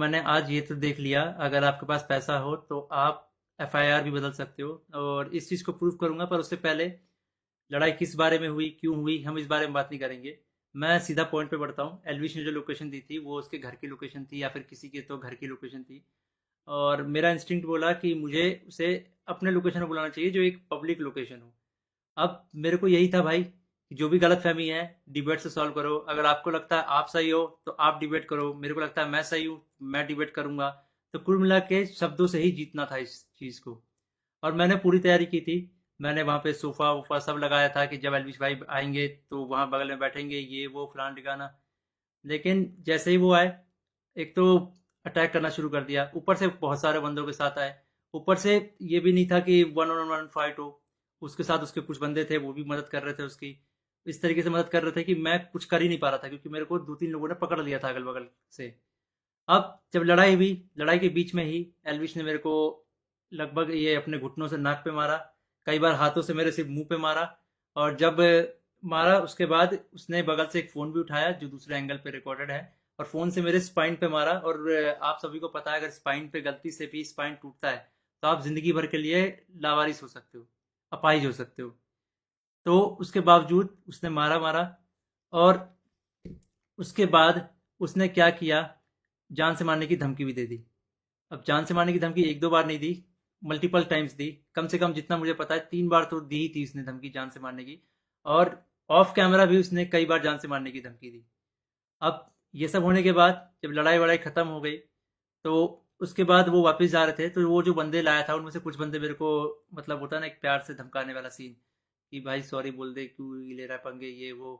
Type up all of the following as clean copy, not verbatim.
मैंने आज ये तो देख लिया, अगर आपके पास पैसा हो तो आप एफआईआर भी बदल सकते हो, और इस चीज़ को प्रूव करूंगा। पर उससे पहले लड़ाई किस बारे में हुई, क्यों हुई, हम इस बारे में बात नहीं करेंगे। मैं सीधा पॉइंट पे बढ़ता हूँ। एलविश ने जो लोकेशन दी थी वो उसके घर की लोकेशन थी, या फिर किसी के तो घर की लोकेशन थी। और मेरा इंस्टिंक्ट बोला कि मुझे उसे अपने लोकेशन में बुलाना चाहिए, जो एक पब्लिक लोकेशन हो। अब मेरे को यही था भाई कि जो भी गलतफहमी है डिबेट से सॉल्व करो। अगर आपको लगता है आप सही हो तो आप डिबेट करो, मेरे को लगता है मैं सही हूँ, मैं डिबेट करूंगा। तो कुल मिला के शब्दों से ही जीतना था इस चीज को। और मैंने पूरी तैयारी की थी। मैंने वहाँ पे सोफा वोफा सब लगाया था कि जब एलविश भाई आएंगे तो वहाँ बगल में बैठेंगे, ये वो फलाना ठिकाना। लेकिन जैसे ही वो आए, एक तो अटैक करना शुरू कर दिया, ऊपर से बहुत सारे बंदों के साथ आए। ऊपर से ये भी नहीं था कि वन ऑन वन फाइट हो, उसके साथ उसके कुछ बंदे थे, वो भी मदद कर रहे थे उसकी। इस तरीके से मदद कर रहे थे कि मैं कुछ कर ही नहीं पा रहा था, क्योंकि मेरे को दो तीन लोगों ने पकड़ लिया था अगल बगल से। अब जब लड़ाई हुई, लड़ाई के बीच में ही एलविश ने मेरे को लगभग ये अपने घुटनों से नाक पे मारा, कई बार हाथों से मेरे सिर्फ मुंह पे मारा। और जब मारा उसके बाद उसने बगल से एक फ़ोन भी उठाया जो दूसरे एंगल पे रिकॉर्डेड है, और फ़ोन से मेरे स्पाइन पे मारा। और आप सभी को पता है, अगर स्पाइन पे गलती से भी स्पाइन टूटता है तो आप ज़िंदगी भर के लिए लावारिस हो सकते हो, अपाहिज हो सकते हो। तो उसके बावजूद उसने मारा मारा। और उसके बाद उसने क्या किया, जान से मारने की धमकी भी दे दी। अब जान से मारने की धमकी एक दो बार नहीं दी, मल्टीपल टाइम्स दी। कम से कम जितना मुझे पता है 3 बार तो दी ही थी उसने धमकी जान से मारने की। और ऑफ कैमरा भी उसने कई बार जान से मारने की धमकी दी। अब ये सब होने के बाद जब लड़ाई वड़ाई खत्म हो गई, तो उसके बाद वो वापस जा रहे थे, तो वो जो बंदे लाया था उनमें से कुछ बंदे मेरे को, मतलब होता है ना एक प्यार से धमकाने वाला सीन, कि भाई सॉरी बोल दे, क्यों ले रहा है पंगे, ये वो।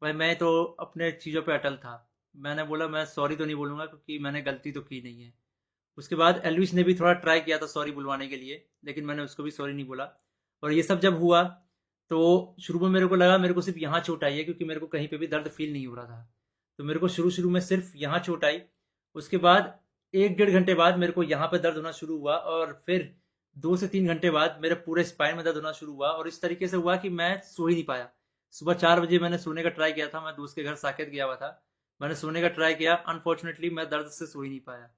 भाई मैं तो अपने चीज़ों पे अटल था। मैंने बोला मैं सॉरी तो नहीं बोलूँगा, क्योंकि मैंने गलती तो की नहीं है। उसके बाद एल्विश ने भी थोड़ा ट्राई किया था सॉरी बुलवाने के लिए, लेकिन मैंने उसको भी सॉरी नहीं बोला। और ये सब जब हुआ, तो शुरू में मेरे को लगा मेरे को सिर्फ यहाँ चोट आई है, क्योंकि मेरे को कहीं पे भी दर्द फील नहीं हो रहा था। तो मेरे को शुरू शुरू में सिर्फ यहाँ चोट आई। उसके बाद एक डेढ़ घंटे बाद मेरे को यहाँ पे दर्द होना शुरू हुआ, और फिर 2 से 3 घंटे बाद मेरे पूरे स्पाइन में दर्द होना शुरू हुआ। और इस तरीके से हुआ कि मैं सो ही नहीं पाया। सुबह 4 बजे मैंने सोने का ट्राई किया था, मैं दोस्त के घर साकेत गया हुआ था। मैंने सोने का ट्राई किया, अनफॉर्चुनेटली मैं दर्द से सो ही नहीं पाया।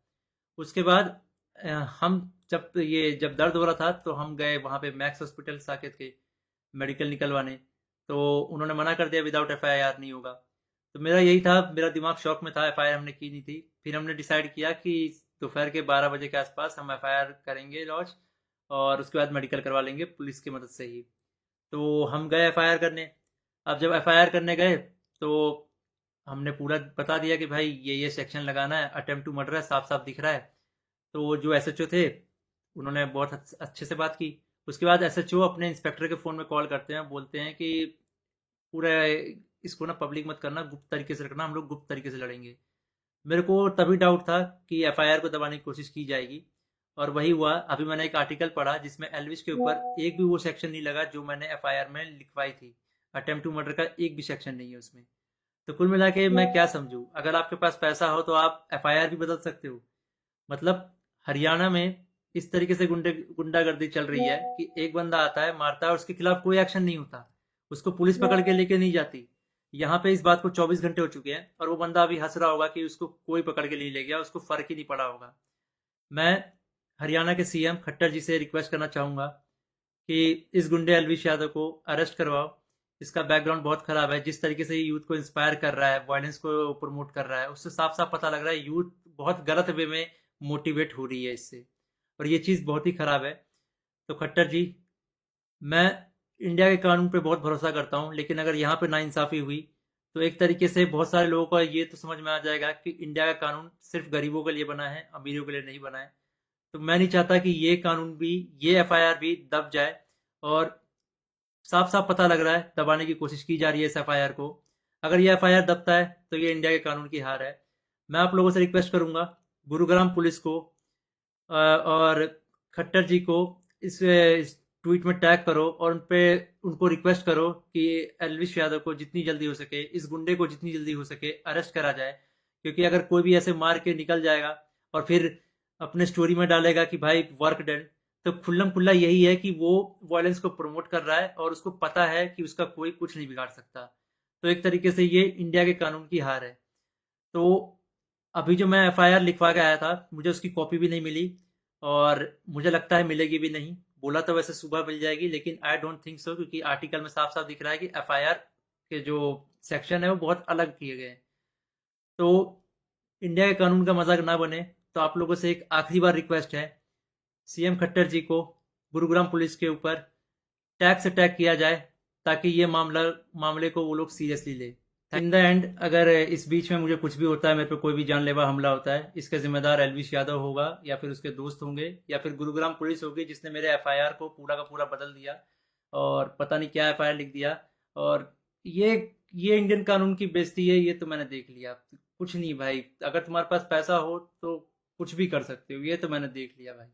उसके बाद हम जब दर्द हो रहा था तो हम गए वहाँ पे मैक्स हॉस्पिटल साकेत के, मेडिकल निकलवाने। तो उन्होंने मना कर दिया, विदाउट एफआईआर नहीं होगा। तो मेरा यही था, मेरा दिमाग शॉक में था, एफआईआर हमने की नहीं थी। फिर हमने डिसाइड किया कि दोपहर के 12 बजे के आसपास हम एफआईआर करेंगे लॉन्च, और उसके बाद मेडिकल करवा लेंगे पुलिस की मदद से ही। तो हम गए एफआईआर करने। अब जब एफआईआर करने गए, तो हमने पूरा बता दिया कि भाई ये सेक्शन लगाना है, अटेम्प्ट टू मर्डर है, साफ साफ दिख रहा है। तो वो जो एसएचओ थे, उन्होंने बहुत अच्छे से बात की। उसके बाद एसएचओ अपने इंस्पेक्टर के फ़ोन में कॉल करते हैं, बोलते हैं कि पूरा इसको ना पब्लिक मत करना, गुप्त तरीके से रखना, हम लोग गुप्त तरीके से लड़ेंगे। मेरे को तभी डाउट था कि एफआईआर को दबाने की कोशिश की जाएगी। और वही हुआ। अभी मैंने एक आर्टिकल पढ़ा जिसमें एल्विश के ऊपर एक भी वो सेक्शन नहीं लगा जो मैंने एफआईआर में लिखवाई थी। अटेम्प्ट टू मर्डर का एक भी सेक्शन नहीं है उसमें। तो कुल मिला के मैं क्या समझूं, अगर आपके पास पैसा हो तो आप एफआईआर भी बदल सकते हो। मतलब हरियाणा में इस तरीके से गुंडागर्दी चल रही है कि एक बंदा आता है, मारता है, और उसके खिलाफ कोई एक्शन नहीं होता, उसको पुलिस पकड़ के लेके नहीं जाती। यहाँ पे इस बात को 24 घंटे हो चुके हैं, और वो बंदा अभी हंस रहा होगा कि उसको कोई पकड़ के नहीं ले गया, उसको फर्क ही नहीं पड़ा होगा। मैं हरियाणा के सीएम खट्टर जी से रिक्वेस्ट करना चाहूंगा कि इस गुंडे अलविश यादव को अरेस्ट करवाओ। इसका बैकग्राउंड बहुत खराब है, जिस तरीके से ये यूथ को इंस्पायर कर रहा है, वायलेंस को प्रमोट कर रहा है, उससे साफ साफ पता लग रहा है यूथ बहुत गलत वे में मोटिवेट हो रही है इससे। और ये चीज़ बहुत ही खराब है। तो खट्टर जी, मैं इंडिया के कानून पे बहुत भरोसा करता हूँ, लेकिन अगर यहाँ पे नाइंसाफ़ी हुई तो एक तरीके से बहुत सारे लोगों को ये तो समझ में आ जाएगा कि इंडिया का कानून सिर्फ गरीबों के लिए बना है, अमीरों के लिए नहीं बना है। तो मैं नहीं चाहता कि ये कानून भी, ये एफआईआर भी दब जाए। और साफ साफ पता लग रहा है दबाने की कोशिश की जा रही है इस एफआईआर को। अगर ये एफआईआर दबता है तो ये इंडिया के कानून की हार है। मैं आप लोगों से रिक्वेस्ट करूंगा, गुरुग्राम पुलिस को और खट्टर जी को इस ट्वीट में टैग करो, और उन पे उनको रिक्वेस्ट करो कि एलविश यादव को जितनी जल्दी हो सके, इस गुंडे को जितनी जल्दी हो सके अरेस्ट करा जाए। क्योंकि अगर कोई भी ऐसे मार के निकल जाएगा और फिर अपने स्टोरी में डालेगा कि भाई वर्क डन, तो खुल्लम खुल्ला यही है कि वो वायलेंस को प्रमोट कर रहा है, और उसको पता है कि उसका कोई कुछ नहीं बिगाड़ सकता। तो एक तरीके से ये इंडिया के कानून की हार है। तो अभी जो मैं एफआईआर लिखवा के आया था, मुझे उसकी कॉपी भी नहीं मिली और मुझे लगता है मिलेगी भी नहीं। बोला तो वैसे सुबह मिल जाएगी, लेकिन आई डोंट थिंक सो, क्योंकि आर्टिकल में साफ साफ दिख रहा है कि एफआईआर के जो सेक्शन है वो बहुत अलग किए गए हैं। तो इंडिया के कानून का मजाक ना बने, तो आप लोगों से एक आखिरी बार रिक्वेस्ट है, सीएम खट्टर जी को गुरुग्राम पुलिस के ऊपर टैक्स अटैक किया जाए, ताकि ये मामले को वो लोग सीरियसली ले। इन द एंड अगर इस बीच में मुझे कुछ भी होता है, मेरे पे कोई भी जानलेवा हमला होता है, इसका जिम्मेदार एलविश यादव होगा, या फिर उसके दोस्त होंगे, या फिर गुरुग्राम पुलिस होगी जिसने मेरे एफआईआर को पूरा का पूरा बदल दिया और पता नहीं क्या एफआईआर लिख दिया। और ये ये इंडियन कानून की बेइज्जती है, ये तो मैंने देख लिया। कुछ नहीं भाई, अगर तुम्हारे पास पैसा हो तो कुछ भी कर सकते हो, ये तो मैंने देख लिया भाई।